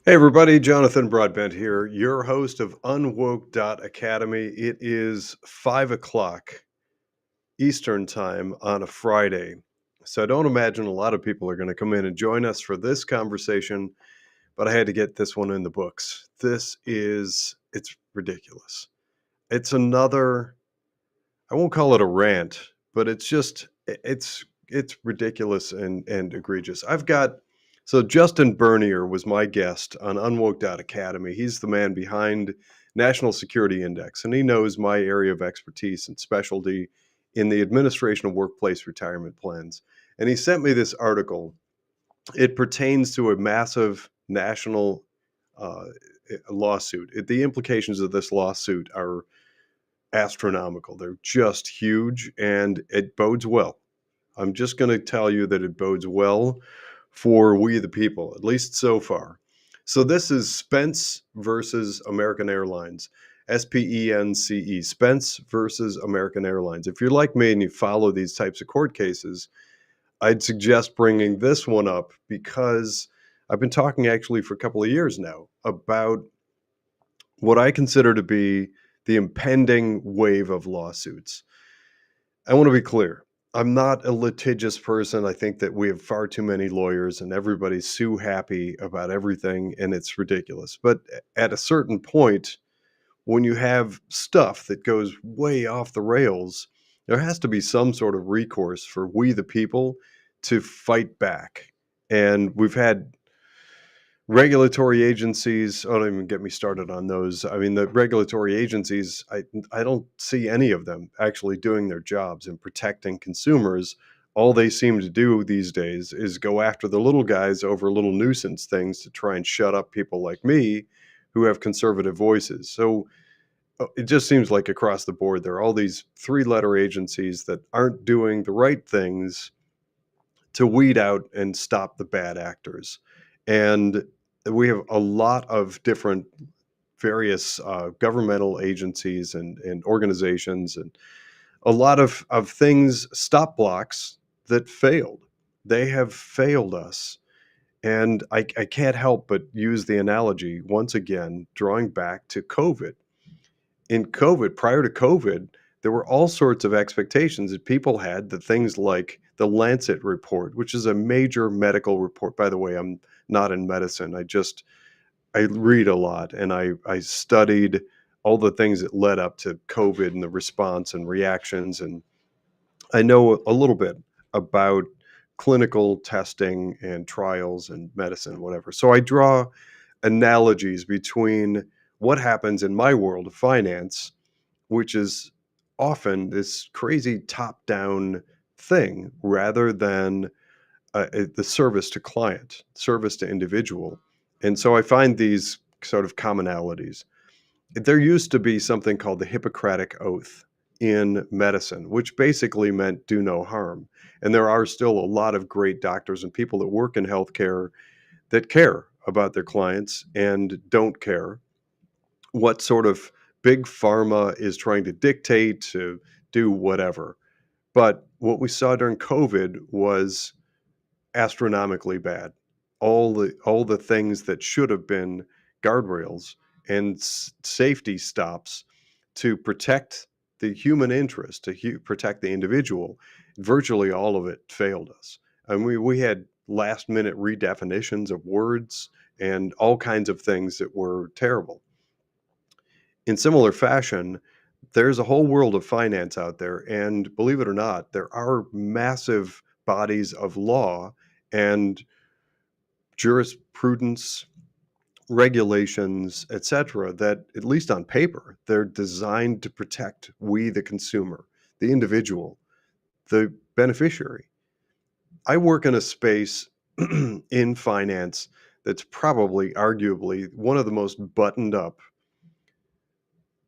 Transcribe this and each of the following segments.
Hey everybody, Jonathan Broadbent here, your host of UnWoke.Academy. It is 5 o'clock Eastern time on a Friday. So I don't imagine a lot of people are going to come in and join us for this conversation, but I had to get this one in the books. It's ridiculous. It's another, I won't call it a rant, but it's ridiculous and egregious. So Justin Bernier was my guest on UnWoke.Academy. He's the man behind National Security Index, and he knows my area of expertise and specialty in the administration of workplace retirement plans. And he sent me this article. It pertains to a massive national uh, lawsuit. The implications of this lawsuit are astronomical. They're just huge, and it bodes well. I'm just going to tell you that it bodes well for we the people, at least so far. So this is Spence versus American Airlines. SPENCE, Spence versus American Airlines. If you're like me and you follow these types of court cases, I'd suggest bringing this one up because I've been talking actually for a couple of years now about what I consider to be the impending wave of lawsuits. I want to be clear. I'm not a litigious person. I think that we have far too many lawyers and everybody's sue happy about everything, and it's ridiculous. But at a certain point, when you have stuff that goes way off the rails, there has to be some sort of recourse for we the people to fight back. And we've had regulatory agencies. Oh, don't even get me started on those. I mean, the regulatory agencies, I don't see any of them actually doing their jobs and protecting consumers. All they seem to do these days is go after the little guys over little nuisance things to try and shut up people like me who have conservative voices. So it just seems like across the board, there are all these three-letter agencies that aren't doing the right things to weed out and stop the bad actors. And we have a lot of different various governmental agencies and organizations and a lot of things, stop blocks that failed. They have failed us. And I can't help but use the analogy once again, drawing back to COVID. In COVID, prior to COVID, there were all sorts of expectations that people had that things like the Lancet report, which is a major medical report. By the way, I'm not in medicine. I read a lot and I studied all the things that led up to COVID and the response and reactions. And I know a little bit about clinical testing and trials and medicine, whatever. So I draw analogies between what happens in my world of finance, which is often this crazy top down thing rather than the service to client, service to individual. And so I find these sort of commonalities. There used to be something called the Hippocratic Oath in medicine, which basically meant do no harm. And there are still a lot of great doctors and people that work in healthcare that care about their clients and don't care what sort of big pharma is trying to dictate to do whatever. But what we saw during COVID was astronomically bad. All the things that should have been guardrails and safety stops to protect the human interest, to protect the individual, virtually all of it failed us. And we had last minute redefinitions of words and all kinds of things that were terrible. In similar fashion, there's a whole world of finance out there. And believe it or not, there are massive bodies of law and jurisprudence, regulations, etc., that, at least on paper, they're designed to protect we, the consumer, the individual, the beneficiary. I work in a space in finance that's probably, arguably, one of the most buttoned up,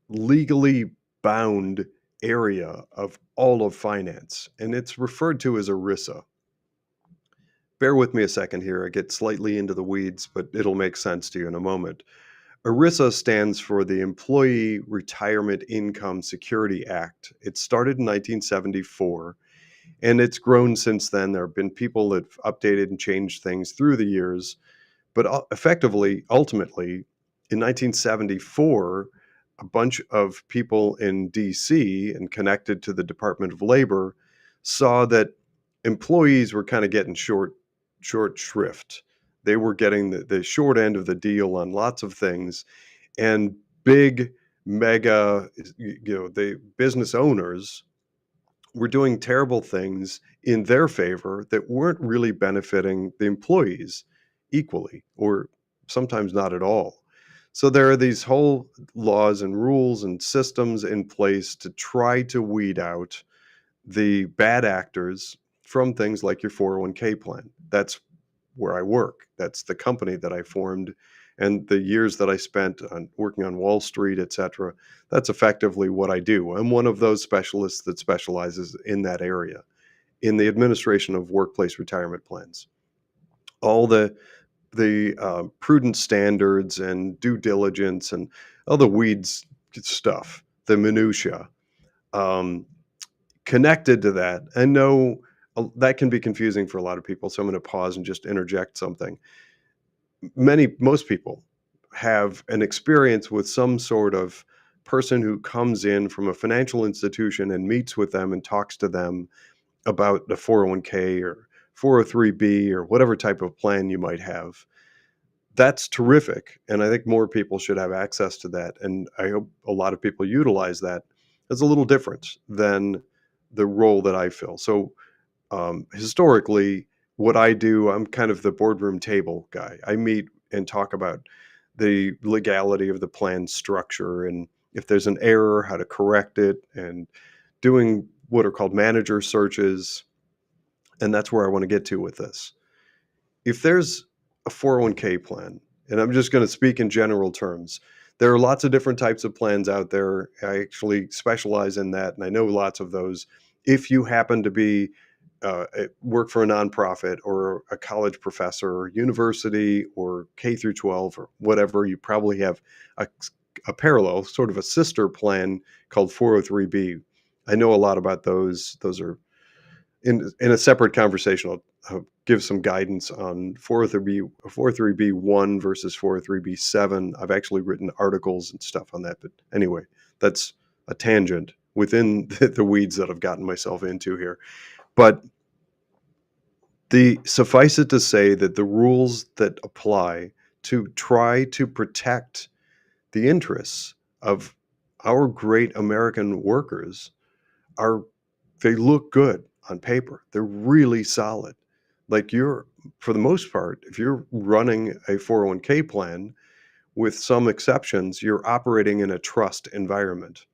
legally bound area of all of finance, and it's referred to as ERISA. Bear with me a second here. I get slightly into the weeds, but it'll make sense to you in a moment. ERISA stands for the Employee Retirement Income Security Act. It started in 1974, and it's grown since then. There have been people that have updated and changed things through the years, But effectively, ultimately, in 1974, a bunch of people in DC and connected to the Department of Labor saw that employees were kind of getting short shrift. They were getting the short end of the deal on lots of things, and big mega, the business owners were doing terrible things in their favor that weren't really benefiting the employees equally, or sometimes not at all. So there are these whole laws and rules and systems in place to try to weed out the bad actors from things like your 401k plan. That's where I work. That's the company that I formed, and the years that I spent on working on Wall Street, et cetera. That's effectively what I do. I'm one of those specialists that specializes in that area, in the administration of workplace retirement plans. All the prudent standards and due diligence and all the weeds stuff, the minutia, um, connected to that. I know that can be confusing for a lot of people, so I'm going to pause and just interject something. Most people have an experience with some sort of person who comes in from a financial institution and meets with them and talks to them about the 401k or 403b or whatever type of plan you might have. That's terrific, and I think more people should have access to that, and I hope a lot of people utilize that. It's a little different than the role that I fill. So historically, what I do, I'm kind of the boardroom table guy. I meet and talk about the legality of the plan structure, and if there's an error, how to correct it, and doing what are called manager searches. And that's where I want to get to with this. If there's a 401k plan, and I'm just going to speak in general terms, there are lots of different types of plans out there. I actually specialize in that, and I know lots of those. If you happen to be work for a nonprofit or a college professor or university or K through 12 or whatever, you probably have a parallel, sort of a sister plan called 403b. I know a lot about those. Those are in a separate conversation. I'll give some guidance on 403b1 versus 403b7. I've actually written articles and stuff on that. But anyway, that's a tangent within the weeds that I've gotten myself into here. But suffice it to say that the rules that apply to try to protect the interests of our great American workers they look good on paper. They're really solid. Like for the most part, if you're running a 401k plan, with some exceptions, you're operating in a trust environment.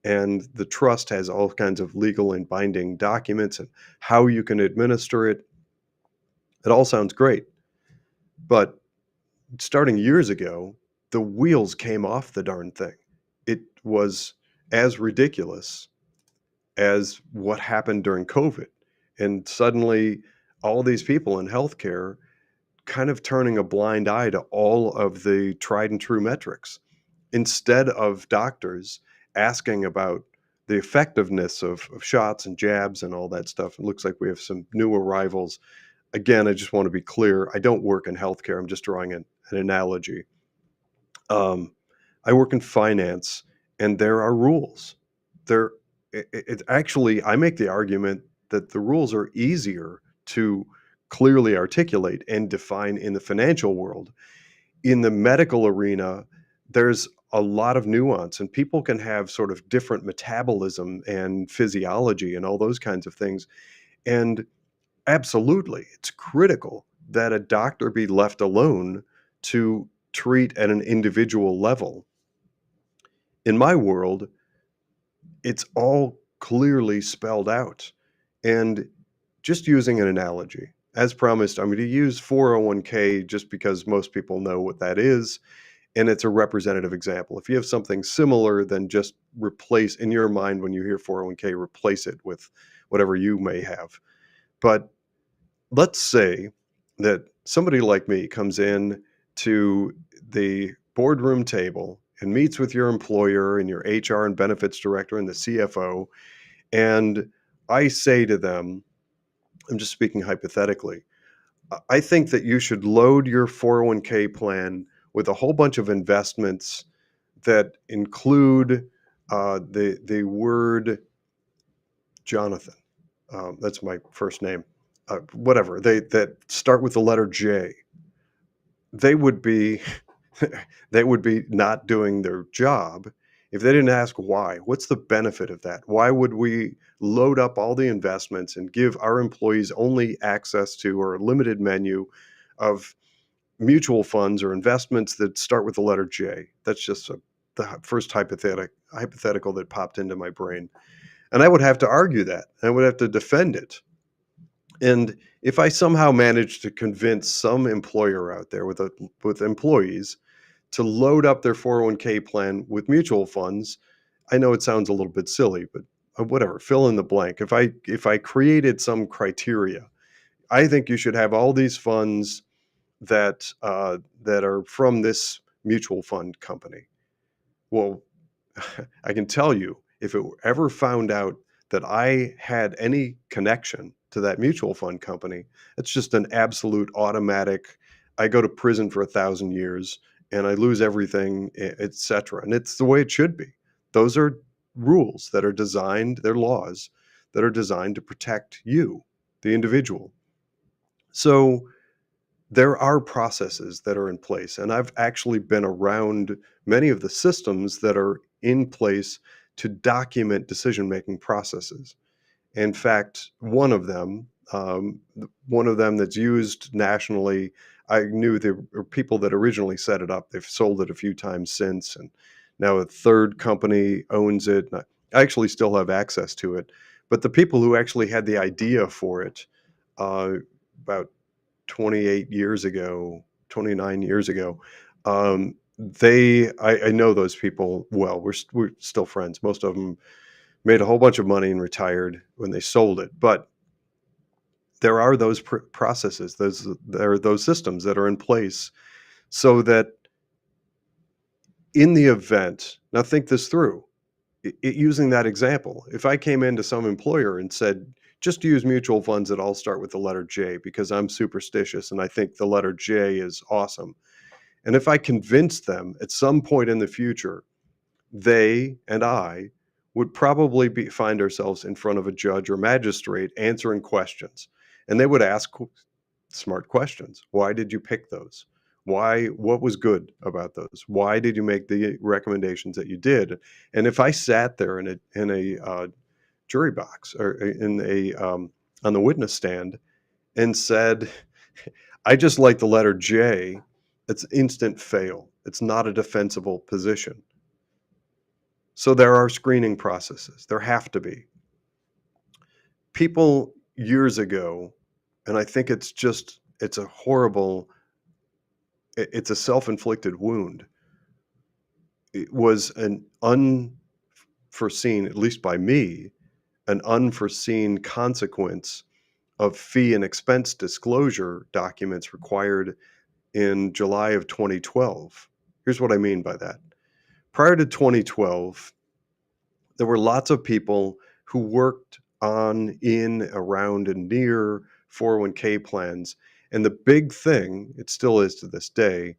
And the trust has all kinds of legal and binding documents and how you can administer it. It all sounds great. But starting years ago, the wheels came off the darn thing. It was as ridiculous as what happened during COVID. And suddenly, all these people in healthcare kind of turning a blind eye to all of the tried and true metrics instead of doctors asking about the effectiveness of shots and jabs and all that stuff. It looks like we have some new arrivals. Again, I just want to be clear. I don't work in healthcare. I'm just drawing an analogy. I work in finance, and there are rules. There, actually, I make the argument that the rules are easier to clearly articulate and define in the financial world. In the medical arena, there's a lot of nuance, and people can have sort of different metabolism and physiology and all those kinds of things. And absolutely, it's critical that a doctor be left alone to treat at an individual level. In my world, it's all clearly spelled out. And just using an analogy, as promised, I'm going to use 401k just because most people know what that is. And it's a representative example. If you have something similar, then just replace in your mind when you hear 401k, replace it with whatever you may have. But let's say that somebody like me comes in to the boardroom table and meets with your employer and your HR and benefits director and the CFO. And I say to them, I'm just speaking hypothetically, I think that you should load your 401k plan with a whole bunch of investments that include the word Jonathan. That's my first name. Whatever they that start with the letter J. They would be they would be not doing their job if they didn't ask why. What's the benefit of that? Why would we load up all the investments and give our employees only access to or a limited menu of mutual funds or investments that start with the letter J? That's just the first hypothetical that popped into my brain. And I would have to argue that. I would have to defend it. And if I somehow managed to convince some employer out there with employees to load up their 401k plan with mutual funds, I know it sounds a little bit silly, but whatever, fill in the blank. If I created some criteria, I think you should have all these funds that are from this mutual fund company. Well, I can tell you, if it were ever found out that I had any connection to that mutual fund company, it's just an absolute automatic. I go to prison for 1,000 years and I lose everything, etc. And it's the way it should be. Those are rules that are designed, they're laws that are designed to protect you, the individual. So there are processes that are in place, and I've actually been around many of the systems that are in place to document decision-making processes. In fact, one of them that's used nationally, I knew there were people that originally set it up. They've sold it a few times since, and now a third company owns it. And I actually still have access to it, but the people who actually had the idea for it uh, about 28 years ago, 29 years ago, I know those people well. We're still friends. Most of them made a whole bunch of money and retired when they sold it. But there are those processes, there are those systems that are in place so that in the event, now think this through, using that example, if I came into some employer and said, just use mutual funds that all start with the letter J because I'm superstitious and I think the letter J is awesome. And if I convinced them at some point in the future, they and I would probably find ourselves in front of a judge or magistrate answering questions. And they would ask smart questions. Why did you pick those? Why? What was good about those? Why did you make the recommendations that you did? And if I sat there in a jury box or in a on the witness stand and said, "I just like the letter J," it's instant fail. It's not a defensible position. So there are screening processes. There have to be. People years ago, and I think it's a horrible, it's a self-inflicted wound. It was an unforeseen, at least by me, an unforeseen consequence of fee and expense disclosure documents required in July of 2012. Here's what I mean by that. Prior to 2012, there were lots of people who worked on, in, around, and near 401k plans. And the big thing, it still is to this day,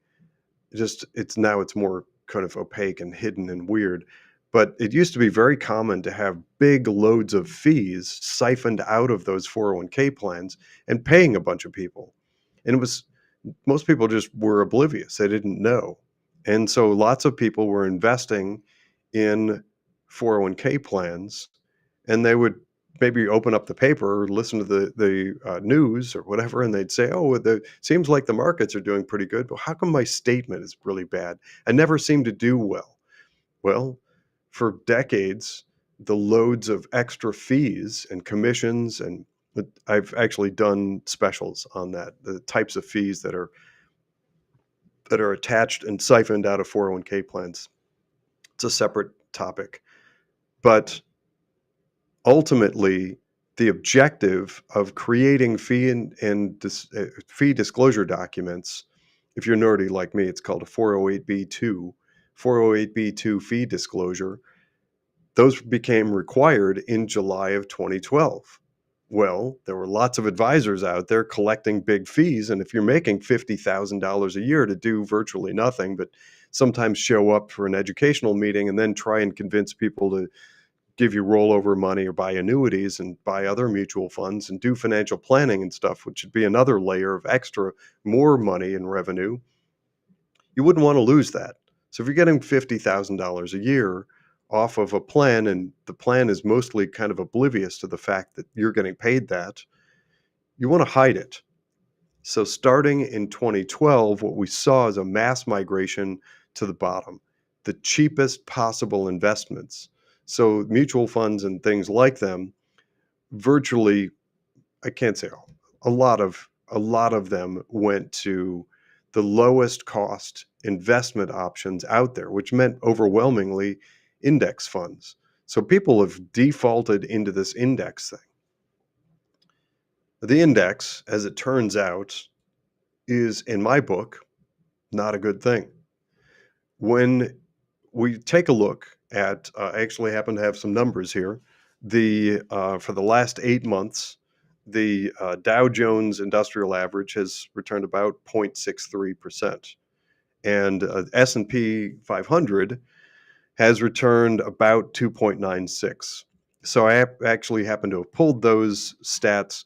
it's more kind of opaque and hidden and weird. But it used to be very common to have big loads of fees siphoned out of those 401k plans and paying a bunch of people. And most people just were oblivious. They didn't know. And so lots of people were investing in 401k plans, and they would maybe open up the paper or listen to the news or whatever, and they'd say, "Oh, the seems like the markets are doing pretty good, but how come my statement is really bad? I never seem to do well." Well, for decades, the loads of extra fees and commissions, and I've actually done specials on that, the types of fees that are attached and siphoned out of 401k plans. It's a separate topic. But ultimately, the objective of creating fee disclosure documents, if you're nerdy like me, it's called a 408b2, 408b2 fee disclosure. Those became required in July of 2012. Well, there were lots of advisors out there collecting big fees, and if you're making $50,000 a year to do virtually nothing, but sometimes show up for an educational meeting and then try and convince people to give you rollover money or buy annuities and buy other mutual funds and do financial planning and stuff, which would be another layer of extra more money and revenue, you wouldn't want to lose that. So if you're getting $50,000 a year off of a plan and the plan is mostly kind of oblivious to the fact that you're getting paid that, you want to hide it. So starting in 2012, what we saw is a mass migration to the bottom, the cheapest possible investments. So mutual funds and things like them, virtually, I can't say all, a lot of them went to the lowest cost investment options out there, which meant overwhelmingly index funds. So people have defaulted into this index thing. The index, as it turns out, is, in my book, not a good thing. When we take a look at, I actually happen to have some numbers here. For the last 8 months, the Dow Jones Industrial Average has returned about 0.63%, and S&P 500 has returned about 2.96. So I actually happen to have pulled those stats.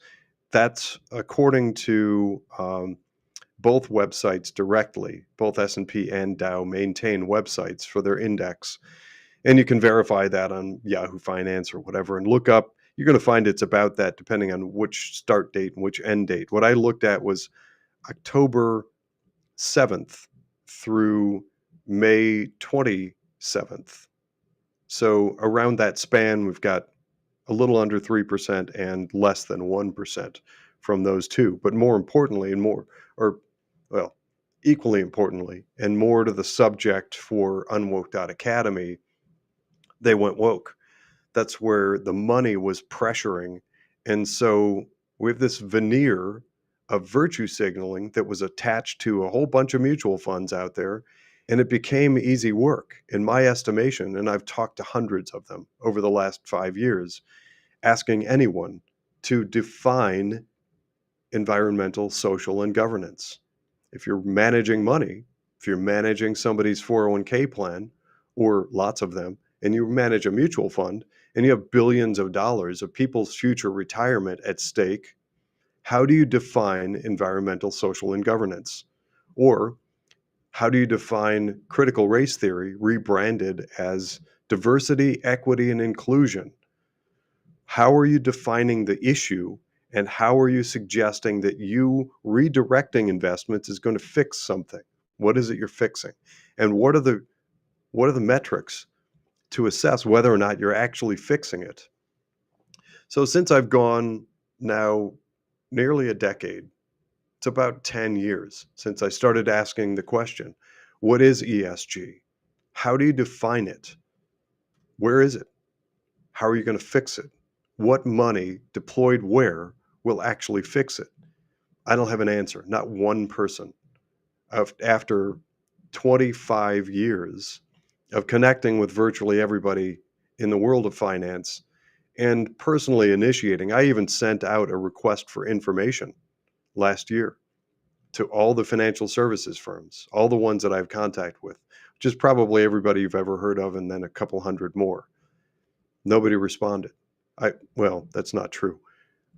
That's according to both websites directly. Both S&P and Dow maintain websites for their index. And you can verify that on Yahoo Finance or whatever and look up. You're going to find it's about that depending on which start date and which end date. What I looked at was October 7th through May 27th. So around that span, we've got a little under 3% and less than 1% from those two. But more importantly, well, equally importantly, and more to the subject for UnWoke.Academy, they went woke. That's where the money was pressuring. And so we have this veneer of virtue signaling that was attached to a whole bunch of mutual funds out there. And it became easy work, in my estimation. And I've talked to hundreds of them over the last 5 years, asking anyone to define environmental, social, and governance. If you're managing money, if you're managing somebody's 401k plan, or lots of them, and you manage a mutual fund, and you have billions of dollars of people's future retirement at stake, how do you define environmental, social, and governance? Or how do you define critical race theory rebranded as diversity, equity, and inclusion? How are you defining the issue, and how are you suggesting that you redirecting investments is going to fix something? What is it you're fixing? And what are the metrics to assess whether or not you're actually fixing it? So since I've gone now nearly a decade, it's about 10 years since I started asking the question, what is ESG? How do you define it? Where is it? How are you going to fix it? What money deployed where will actually fix it? I don't have an answer, not one person. After 25 years of connecting with virtually everybody in the world of finance and personally initiating, I even sent out a request for information last year to all the financial services firms, all the ones that I have contact with, which is probably everybody you've ever heard of, and then a couple hundred more. Nobody responded. Well, that's not true.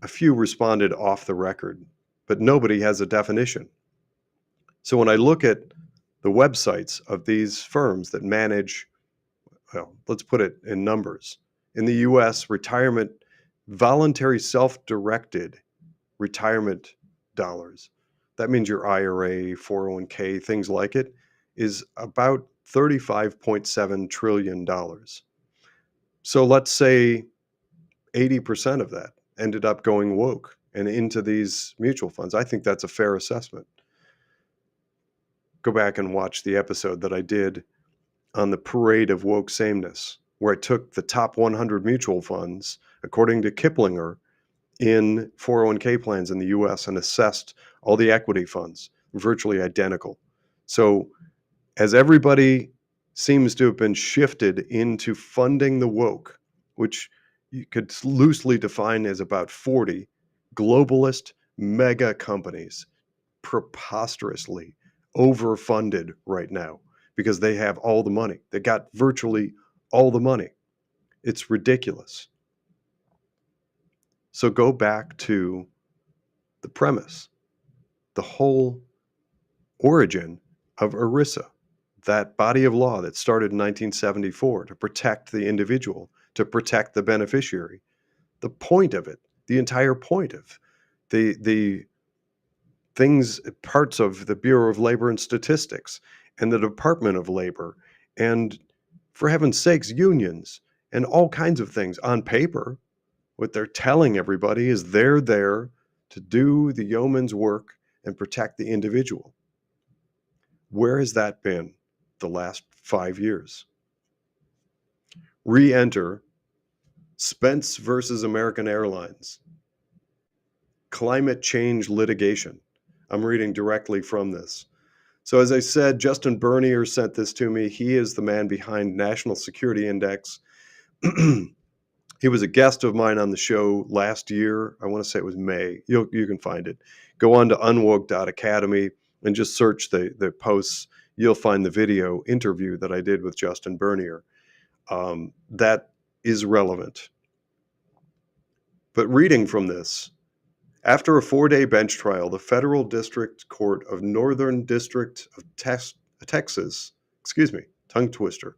A few responded off the record, but nobody has a definition. So when I look at the websites of these firms that manage, well, let's put it in numbers. In the US, voluntary self-directed retirement dollars, that means your IRA, 401k, things like it, is about $35.7 trillion. So let's say 80% of that ended up going woke and into these mutual funds. I think that's a fair assessment. Go back and watch the episode that I did on the parade of woke sameness, where I took the top 100 mutual funds, according to Kiplinger, in 401k plans in the US and assessed all the equity funds, virtually identical. So as everybody seems to have been shifted into funding the woke, which you could loosely define as about 40 globalist mega companies, preposterously overfunded right now because they have all the money. They got virtually all the money. It's ridiculous. So go back to the premise, the whole origin of ERISA, that body of law that started in 1974 to protect the individual, to protect the beneficiary. The point of it, the entire point of the things, parts of the Bureau of Labor and Statistics and the Department of Labor, and for heaven's sakes, unions and all kinds of things on paper. What they're telling everybody is they're there to do the yeoman's work and protect the individual. Where has that been the last 5 years? Re-enter Spence versus American Airlines, climate change litigation. I'm reading directly from this. So as I said, Justin Bernier sent this to me. He is the man behind National Security Index. He was a guest of mine on the show last year. I want to say it was May. You can find it. Go on to UnWoke.Academy and just search the posts. You'll find the video interview that I did with Justin Bernier. That is relevant. But reading from this, after a 4-day bench trial, the Federal District Court of Northern District of Texas, tongue twister,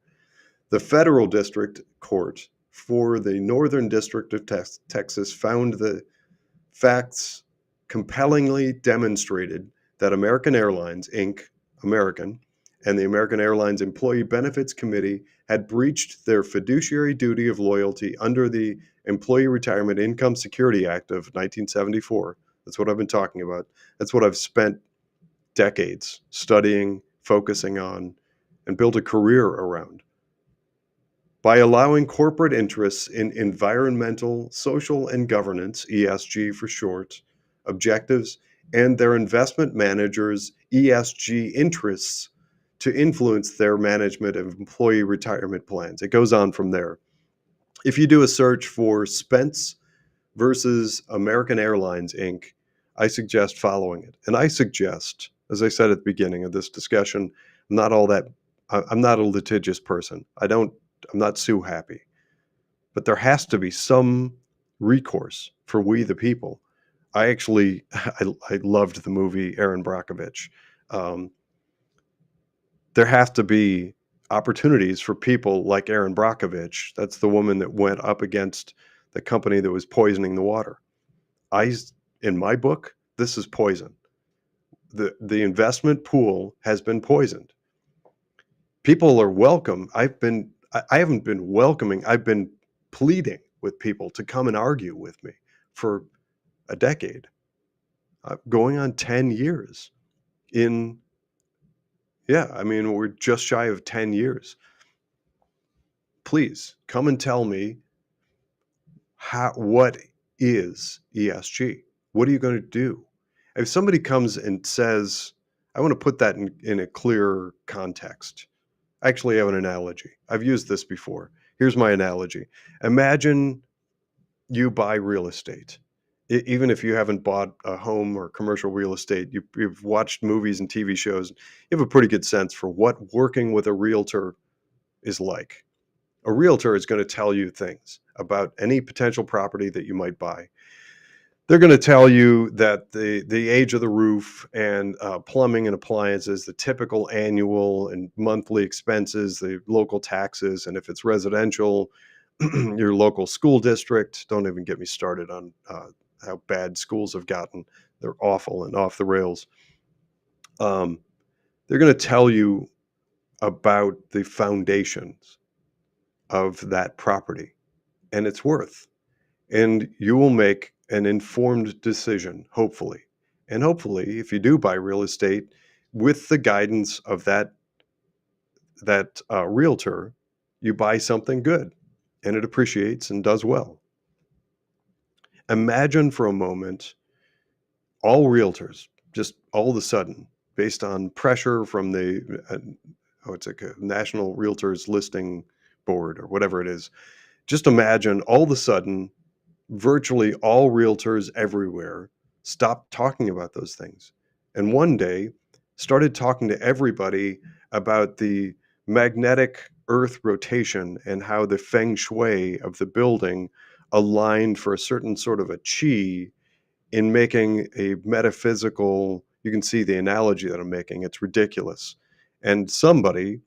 the Federal District Court for the Northern District of Texas found the facts compellingly demonstrated that American Airlines, Inc., American, and the American Airlines Employee Benefits Committee had breached their fiduciary duty of loyalty under the Employee Retirement Income Security Act of 1974. That's what I've been talking about. That's what I've spent decades studying, focusing on, and built a career around. By allowing corporate interests in environmental, social, and governance, ESG for short, objectives, and their investment managers' ESG interests to influence their management of employee retirement plans. It goes on from there. If you do a search for Spence versus American Airlines, Inc., I suggest following it. And I suggest, as I said at the beginning of this discussion, I'm not a litigious person. I'm not sue happy. But there has to be some recourse for we the people. I loved the movie Erin Brockovich. There has to be opportunities for people like Erin Brockovich. That's the woman that went up against the company that was poisoning the water. In my book, this is poison. The investment pool has been poisoned. People are welcome. I haven't been welcoming. I've been pleading with people to come and argue with me for a decade, going on 10 years. We're just shy of 10 years. Please come and tell me what is ESG? What are you going to do? If somebody comes and says, I want to put that in a clear context. I actually have an analogy. I've used this before. Here's my analogy. Imagine you buy real estate. Even if you haven't bought a home or commercial real estate, you've watched movies and TV shows, you have a pretty good sense for what working with a realtor is like. A realtor is going to tell you things about any potential property that you might buy. They're going to tell you that the age of the roof and plumbing and appliances, the typical annual and monthly expenses, the local taxes, and if it's residential, your local school district. Don't even get me started on how bad schools have gotten. They're awful and off the rails. They're going to tell you about the foundations of that property and its worth. And you will make an informed decision, hopefully. And hopefully, if you do buy real estate, with the guidance of that realtor, you buy something good and it appreciates and does well. Imagine for a moment all realtors, just all of a sudden, based on pressure from the it's like a National Realtors Listing Board or whatever it is, Just imagine all of a sudden, virtually all realtors everywhere stopped talking about those things. And one day started talking to everybody about the magnetic earth rotation and how the feng shui of the building aligned for a certain sort of a chi in making a metaphysical, you can see the analogy that I'm making, it's ridiculous. And somebody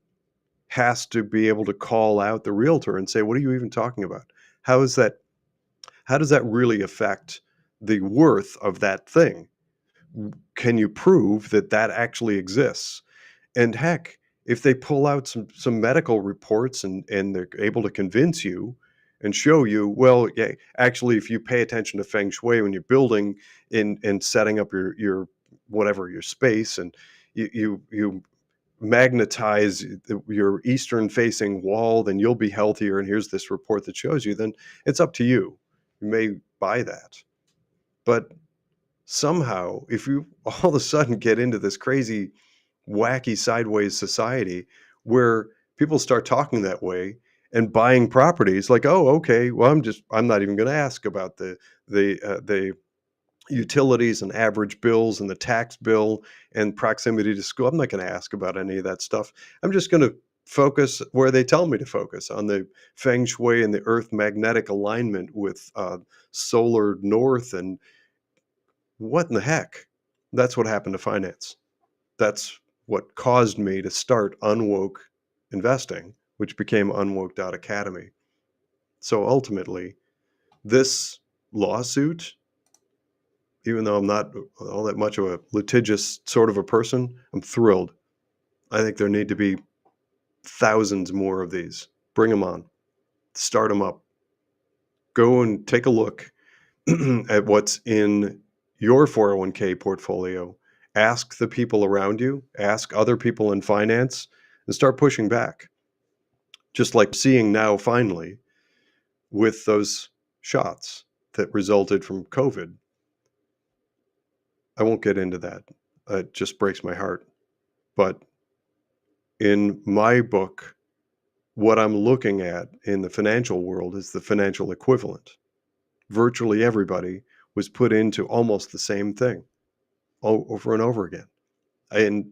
has to be able to call out the realtor and say, what are you even talking about? How is that how does that really affect the worth of that thing? Can you prove that that actually exists? And heck, if they pull out some medical reports and they're able to convince you and show you, well, yeah, actually, if you pay attention to feng shui when you're building and setting up your whatever your space, and you magnetize your eastern facing wall, then you'll be healthier. And here's this report that shows you. Then it's up to you. You may buy that, but somehow, if you all of a sudden get into this crazy, wacky, sideways society where people start talking that way and buying properties like, oh, okay, well, I'm not even going to ask about the utilities and average bills and the tax bill and proximity to school. I'm not going to ask about any of that stuff. I'm just going to focus where they tell me to focus on the feng shui and the earth magnetic alignment with solar north. And what in the heck? That's what happened to finance. That's what caused me to start Unwoke Investing, which became UnWoke.Academy. So ultimately, this lawsuit, even though I'm not all that much of a litigious sort of a person, I'm thrilled. I think there need to be thousands more of these. Bring them on, start them up. Go and take a look at what's in your 401k portfolio. Ask the people around you, ask other people in finance, and start pushing back. Just like seeing now, finally, with those shots that resulted from COVID. I won't get into that. It just breaks my heart. But in my book, what I'm looking at in the financial world is the financial equivalent. Virtually everybody was put into almost the same thing over and over again. And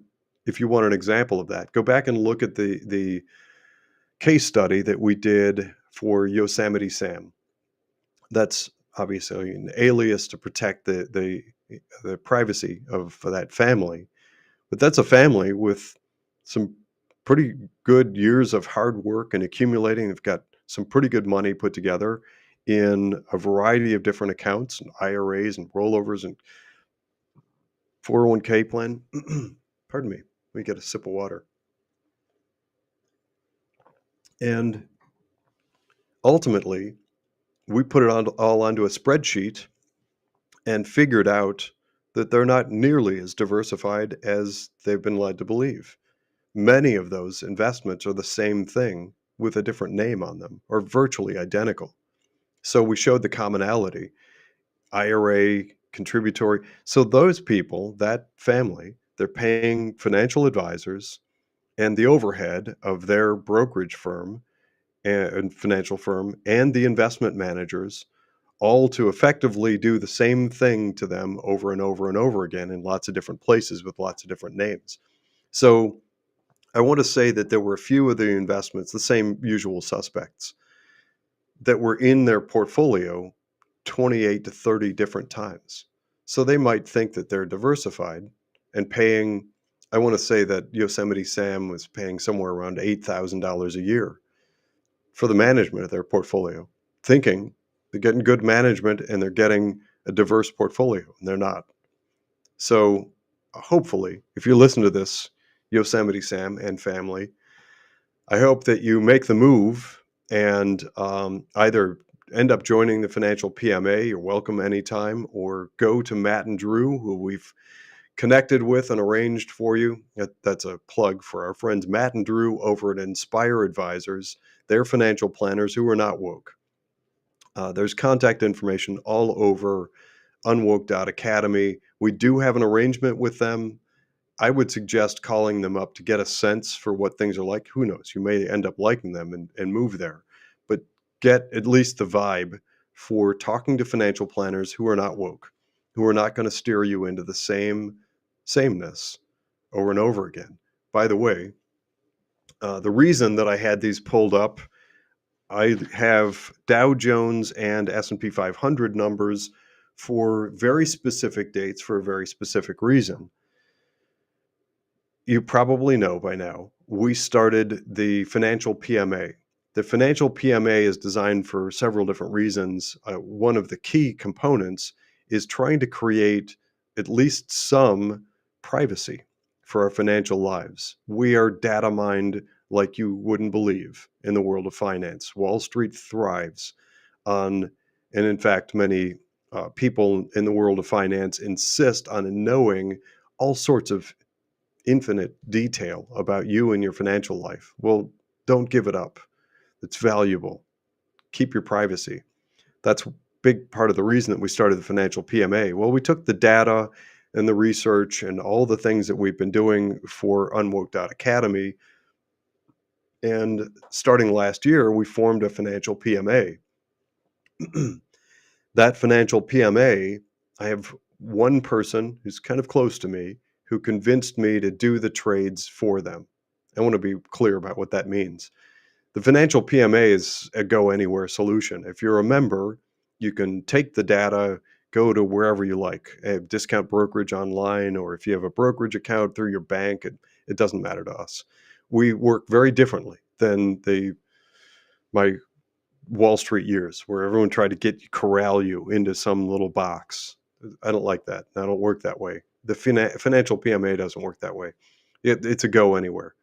if you want an example of that, go back and look at the case study that we did for Yosemite Sam. That's obviously an alias to protect the privacy of that family. But that's a family with some pretty good years of hard work and accumulating. They've got some pretty good money put together in a variety of different accounts and IRAs and rollovers and 401k plan. Pardon me. Let me get a sip of water. And ultimately, we put it all onto a spreadsheet and figured out that they're not nearly as diversified as they've been led to believe. Many of those investments are the same thing with a different name on them, or virtually identical. So we showed the commonality, IRA, contributory. So those people, that family, they're paying financial advisors and the overhead of their brokerage firm and financial firm and the investment managers, all to effectively do the same thing to them over and over and over again in lots of different places with lots of different names. So I want to say that there were a few of the investments, the same usual suspects, that were in their portfolio 28 to 30 different times. So they might think that they're diversified and paying, I want to say that Yosemite Sam was paying somewhere around $8,000 a year for the management of their portfolio, thinking they're getting good management and they're getting a diverse portfolio, and they're not. So hopefully, if you listen to this, Yosemite Sam and family, I hope that you make the move and either end up joining the Financial PMA. You're welcome anytime, or go to Matt and Drew, who we've connected with and arranged for you. That's a plug for our friends Matt and Drew over at Inspire Advisors. They're financial planners who are not woke. There's contact information all over UnWoke.Academy. We do have an arrangement with them. I would suggest calling them up to get a sense for what things are like. Who knows? You may end up liking them and move there. But get at least the vibe for talking to financial planners who are not woke, who are not going to steer you into the sameness over and over again. By the way, the reason that I had these pulled up, I have Dow Jones and S&P 500 numbers for very specific dates for a very specific reason. You probably know by now, we started the financial PMA. The financial PMA is designed for several different reasons. One of the key components is trying to create at least some privacy for our financial lives. We are data mined like you wouldn't believe in the world of finance. Wall Street thrives on, and in fact, many people in the world of finance insist on knowing all sorts of infinite detail about you and your financial life. Well, don't give it up. It's valuable. Keep your privacy. That's a big part of the reason that we started the financial PMA. Well, we took the data and the research and all the things that we've been doing for UnWoke.Academy, and starting last year, we formed a financial PMA. That financial PMA, I have one person who's kind of close to me who convinced me to do the trades for them. I want to be clear about what that means. The financial PMA is a go anywhere solution. If you're a member, you can take the data, go to wherever you like, a discount brokerage online, or if you have a brokerage account through your bank, it doesn't matter to us. We work very differently than my Wall Street years where everyone tried to corral you into some little box. I don't like that. I don't work that way. The financial PMA doesn't work that way. It's a go anywhere.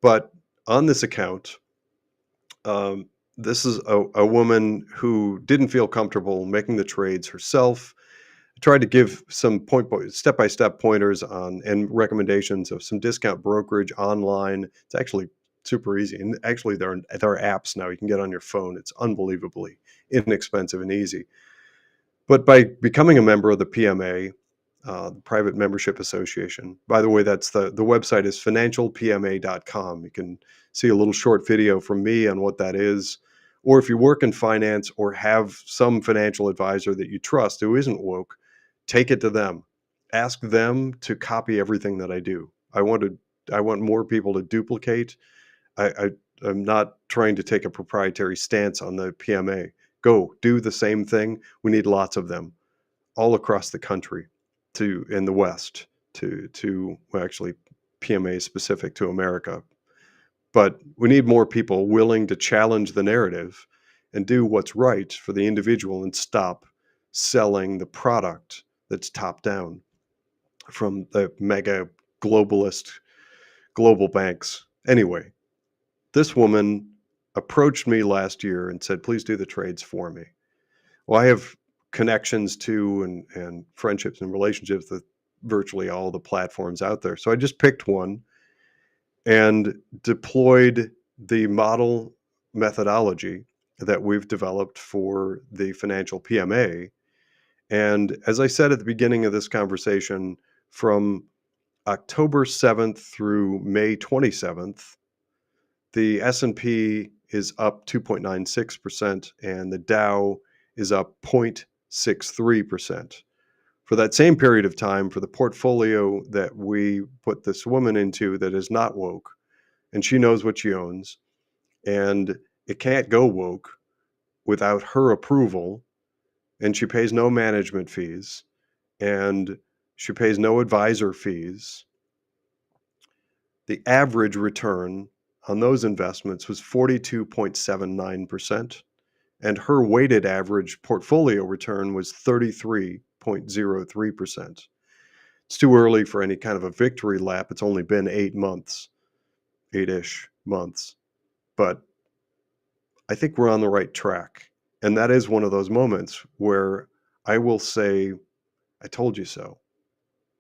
But on this account, this is a woman who didn't feel comfortable making the trades herself. I tried to give some step-by-step pointers on and recommendations of some discount brokerage online. It's actually super easy. And actually, there are apps now you can get on your phone. It's unbelievably inexpensive and easy. But by becoming a member of the PMA, the Private Membership Association, by the way, that's the website is financialpma.com. You can see a little short video from me on what that is. Or if you work in finance or have some financial advisor that you trust who isn't woke, take it to them. Ask them to copy everything that I do. I want more people to duplicate. I'm not trying to take a proprietary stance on the PMA. Go do the same thing. We need lots of them all across the country in the West well, actually PMA is specific to America. But we need more people willing to challenge the narrative and do what's right for the individual and stop selling the product that's top down from the mega globalist global banks. Anyway, this woman approached me last year and said, please do the trades for me. Well, I have connections to and friendships and relationships with virtually all the platforms out there. So I just picked one and deployed the model methodology that we've developed for the financial PMA. And as I said at the beginning of this conversation, from October 7th through May 27th, the S&P is up 2.96% and the Dow is up 0.63%. For that same period of time, for the portfolio that we put this woman into that is not woke, and she knows what she owns, and it can't go woke without her approval, and she pays no management fees, and she pays no advisor fees, the average return on those investments was 42.79%, and her weighted average portfolio return was 33.03%. It's too early for any kind of a victory lap. It's only been 8 months, 8-ish months. But I think we're on the right track. And that is one of those moments where I will say, I told you so.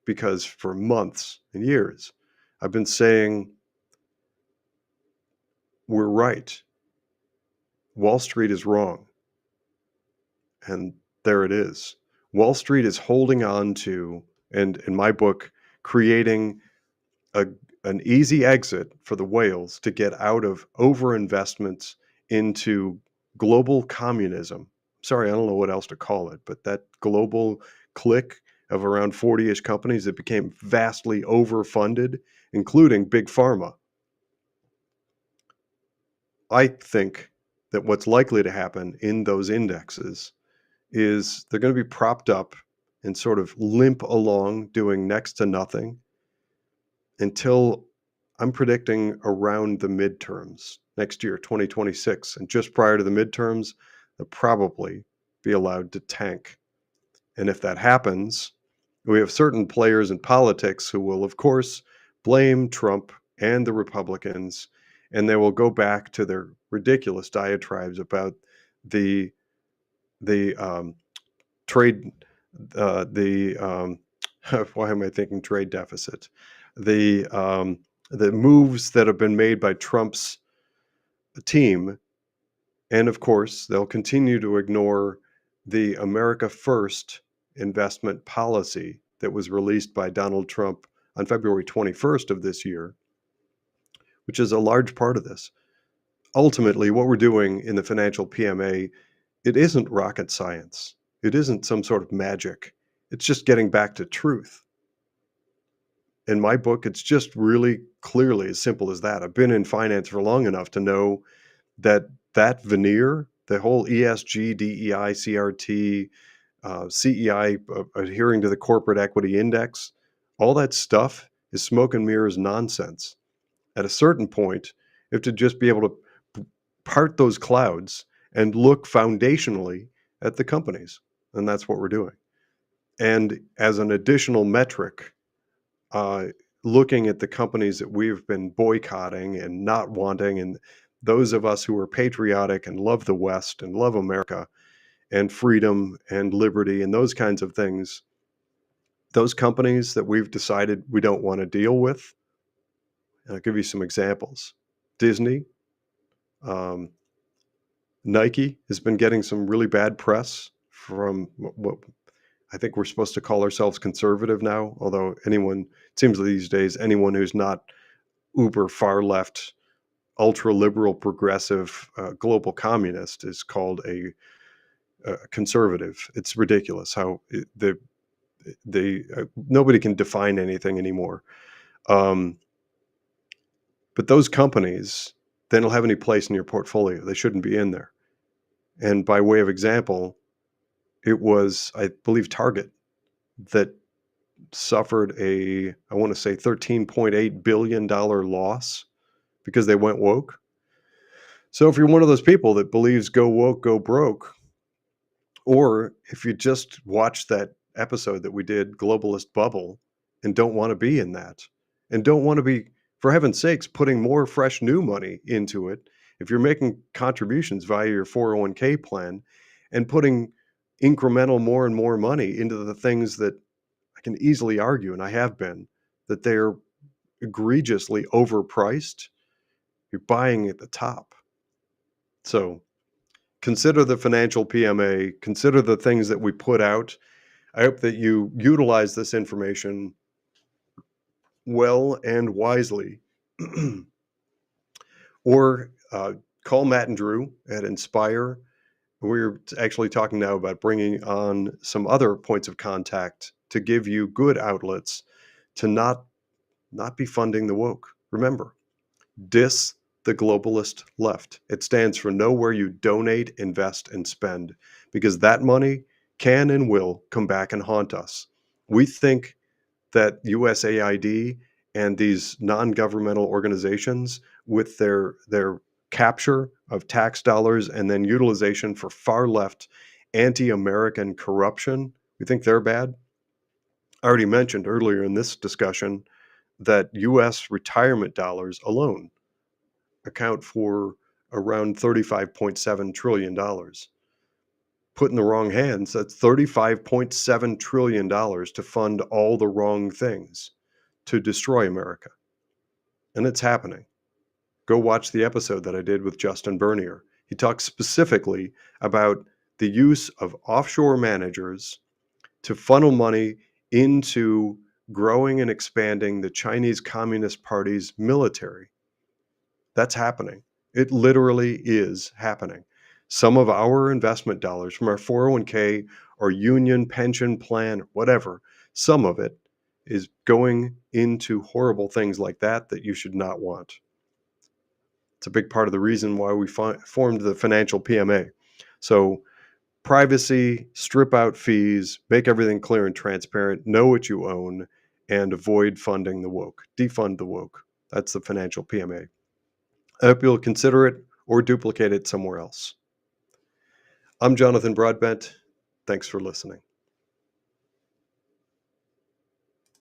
Because for months and years, I've been saying, we're right. Wall Street is wrong. And there it is. Wall Street is holding on to, and in my book, creating an easy exit for the whales to get out of overinvestments into global communism. Sorry, I don't know what else to call it, but that global clique of around 40-ish companies that became vastly overfunded, including Big Pharma. I think that what's likely to happen in those indexes is they're going to be propped up and sort of limp along doing next to nothing until I'm predicting around the midterms next year, 2026. And just prior to the midterms, they'll probably be allowed to tank. And if that happens, we have certain players in politics who will, of course, blame Trump and the Republicans, and they will go back to their ridiculous diatribes about the the trade the why am I thinking trade deficit? The the moves that have been made by Trump's team, and of course they'll continue to ignore the America First investment policy that was released by Donald Trump on February 21st of this year, which is a large part of this. Ultimately, what we're doing in the financial PMA, it isn't rocket science. It isn't some sort of magic. It's just getting back to truth. In my book, it's just really clearly as simple as that. I've been in finance for long enough to know that that veneer, the whole ESG, DEI, CRT, CEI, adhering to the corporate equity index, all that stuff is smoke and mirrors nonsense. At a certain point, you have to just be able to part those clouds and look foundationally at the companies. And that's what we're doing. And as an additional metric, looking at the companies that we've been boycotting and not wanting, and those of us who are patriotic and love the West and love America and freedom and liberty and those kinds of things, those companies that we've decided we don't want to deal with, and I'll give you some examples. Disney, um, Nike has been getting some really bad press from what I think we're supposed to call ourselves conservative now, although anyone, it seems these days, anyone who's not uber far left, ultra liberal, progressive, global communist is called a conservative. It's ridiculous how nobody can define anything anymore. But those companies, they don't have any place in your portfolio. They shouldn't be in there. And by way of example, it was, I believe, Target that suffered I want to say $13.8 billion loss because they went woke. So if you're one of those people that believes go woke, go broke, or if you just watch that episode that we did, Globalist Bubble, and don't want to be in that, and don't want to be, for heaven's sakes, putting more fresh new money into it, if you're making contributions via your 401k plan and putting incremental more and more money into the things that I can easily argue, and I have been, that they're egregiously overpriced, you're buying at the top. So consider the financial PMA, consider the things that we put out. I hope that you utilize this information well and wisely. Or call Matt and Drew at Inspire. We're actually talking now about bringing on some other points of contact to give you good outlets to not be funding the woke. Remember, DIS, the globalist left. It stands for know where you donate, invest, and spend, because that money can and will come back and haunt us. We think that USAID and these non-governmental organizations, with their capture of tax dollars and then utilization for far left anti-American corruption, we think they're bad. I already mentioned earlier in this discussion that US retirement dollars alone account for around $35.7 trillion. Put in the wrong hands, that's $35.7 trillion to fund all the wrong things to destroy America. And it's happening. Go watch the episode that I did with Justin Bernier. He talks specifically about the use of offshore managers to funnel money into growing and expanding the Chinese Communist Party's military. That's happening. It literally is happening. Some of our investment dollars from our 401k or union pension plan, whatever, some of it is going into horrible things like that you should not want. It's a big part of the reason why we formed the financial PMA. So privacy, strip out fees, make everything clear and transparent, know what you own, and avoid funding the woke. Defund the woke. That's the financial PMA. I hope you'll consider it or duplicate it somewhere else. I'm Jonathan Broadbent. Thanks for listening.